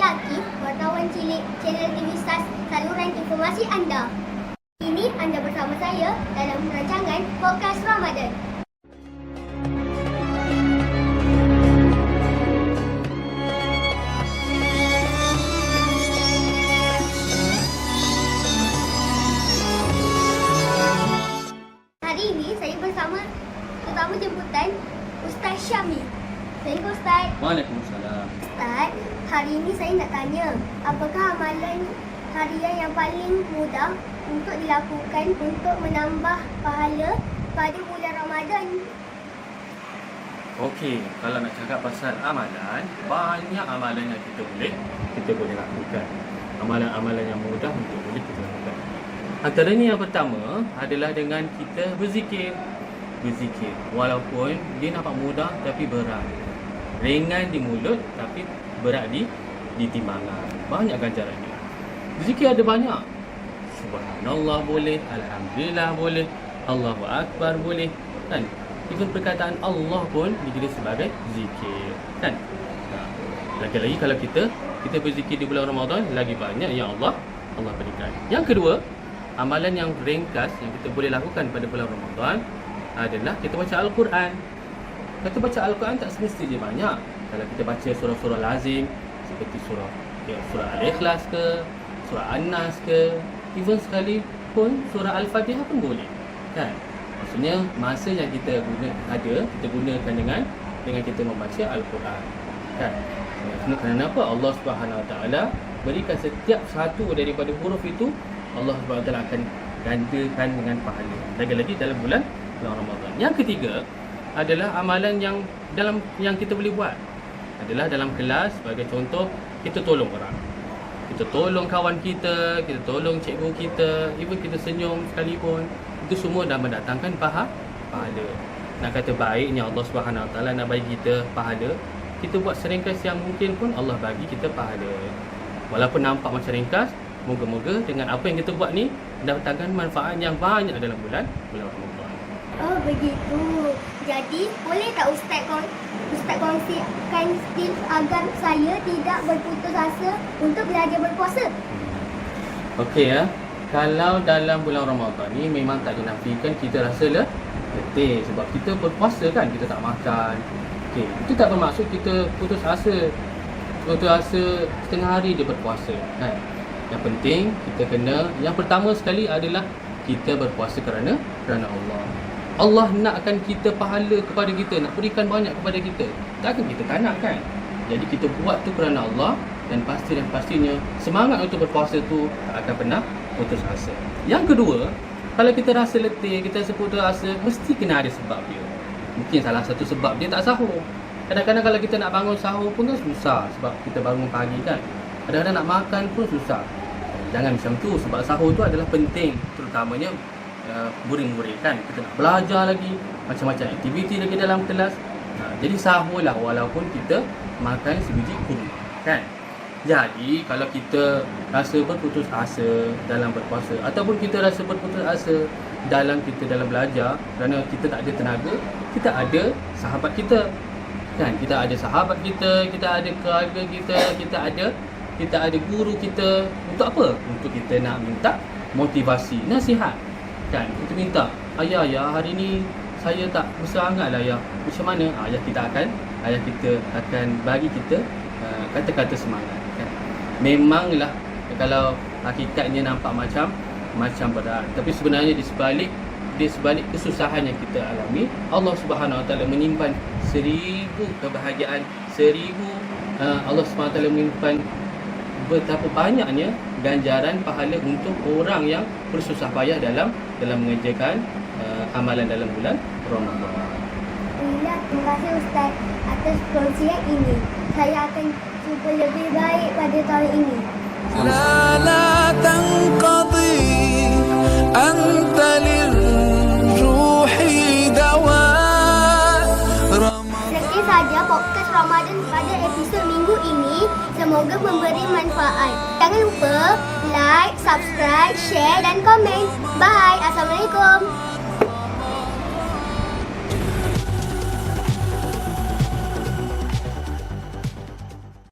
Saya Akif, wartawan cilik channel TV Stars, saluran informasi anda. Ini anda bersama saya dalam rancangan Podcast Ramadan. Hari ini saya bersama tetamu jemputan Ustaz Syami. Assalamualaikum Ustaz. Waalaikumsalam. Ustaz, hari ini saya nak tanya, apakah amalan harian yang paling mudah untuk dilakukan untuk menambah pahala pada bulan Ramadan? Okey, kalau nak cakap pasal amalan, banyak amalan yang kita boleh lakukan. Amalan-amalan yang mudah untuk boleh kita lakukan. Antaranya yang pertama adalah dengan kita berzikir. Walaupun dia nampak mudah tapi berat. Ringan di mulut tapi berat di timbangan. Banyak ganjarannya. Berzikir ada banyak. Subhanallah boleh, alhamdulillah boleh, Allahu akbar boleh, kan? Even perkataan Allah pun dikira sebagai zikir, kan? Lagi-lagi kalau kita berzikir di bulan Ramadan, lagi banyak yang Allah berikan. Yang kedua, amalan yang ringkas yang kita boleh lakukan pada bulan Ramadan adalah kita baca Al-Quran. Kita baca Al-Quran tak semestinya banyak. Kalau kita baca surah-surah lazim seperti surah Al-Ikhlas ke, surah An-Nas ke, even sekalipun surah Al-Fatihah pun boleh, kan? Maksudnya masa yang kita gunakan dengan kita membaca Al-Quran, kan? Kerana apa? Allah Subhanahu Wa Taala berikan setiap satu daripada huruf itu, Allah Subhanahu Wa Taala akan gandakan dengan pahala. Lagi-lagi dalam bulan Ramadan. Yang ketiga adalah amalan yang kita boleh buat adalah dalam kelas. Sebagai contoh, kita tolong orang, kita tolong kawan kita tolong cikgu kita, even kita senyum sekalipun, itu semua dah mendatangkan pahala. Nak kata baiknya Allah Subhanahu Wa Taala nak bagi kita pahala, kita buat seringkas yang mungkin pun Allah bagi kita pahala. Walaupun nampak macam ringkas, moga-moga dengan apa yang kita buat ni datangkan manfaat yang banyak dalam bulan Ramadan. Oh begitu. Jadi boleh tak Ustaz kongsikan tips agar saya tidak berputus asa untuk belajar berpuasa? Okey ya. Kalau dalam bulan Ramadan ni memang tak dinafikan kita rasa letih sebab kita berpuasa, kan, kita tak makan. Okey, itu tak bermaksud kita putus asa setengah hari je berpuasa, kan. Yang penting kita kena, yang pertama sekali adalah kita berpuasa kerana Allah. Allah nakkan kita pahala kepada kita, nak berikan banyak kepada kita. Takkan kita tak nak, kan? Jadi kita buat tu kerana Allah, dan pastinya semangat untuk berpuasa tu tak akan pernah putus asa. Yang kedua, kalau kita rasa letih, kita rasa putus asa, mesti kena ada sebab dia. Mungkin salah satu sebab dia tak sahur. Kadang-kadang kalau kita nak bangun sahur pun kan susah sebab kita bangun pagi, kan. Kadang-kadang nak makan pun susah. Jangan macam tu, sebab sahur tu adalah penting, terutamanya murid-murid, kan. Kita nak belajar lagi, macam-macam aktiviti lagi dalam kelas. Jadi sahurlah walaupun kita makan sebiji kurma, kan. Jadi kalau kita rasa berputus asa dalam berpuasa, ataupun kita rasa berputus asa dalam belajar kerana kita tak ada tenaga, kita ada sahabat kita, kan. Kita ada sahabat kita ada keluarga kita ada guru kita. Untuk apa? Untuk kita nak minta motivasi, nasihat, kan. Kita minta, ayah hari ni saya tak bersemangat lah ayah. Macam mana? Ayah kita akan bagi kita kata-kata semangat, kan. Memanglah kalau hakikatnya nampak macam berat, tapi sebenarnya di sebalik kesusahan yang kita alami, Allah Subhanahu Wa Taala menyimpan 1000 kebahagiaan, 1000 Allah Subhanahu Wa Taala menyimpan betapa banyaknya ganjaran pahala untuk orang yang bersusah payah dalam mengerjakan amalan dalam bulan Ramadan. Terima kasih Ustaz atas kongsian ini. Saya akan cuba lebih baik pada tahun ini. لا تنقضي أنت للروح دواء. Sekian saja podcast Ramadan pada episod minggu ini. Semoga memberi manfaat. Jangan lupa like, subscribe, share dan komen. Bye. Assalamualaikum.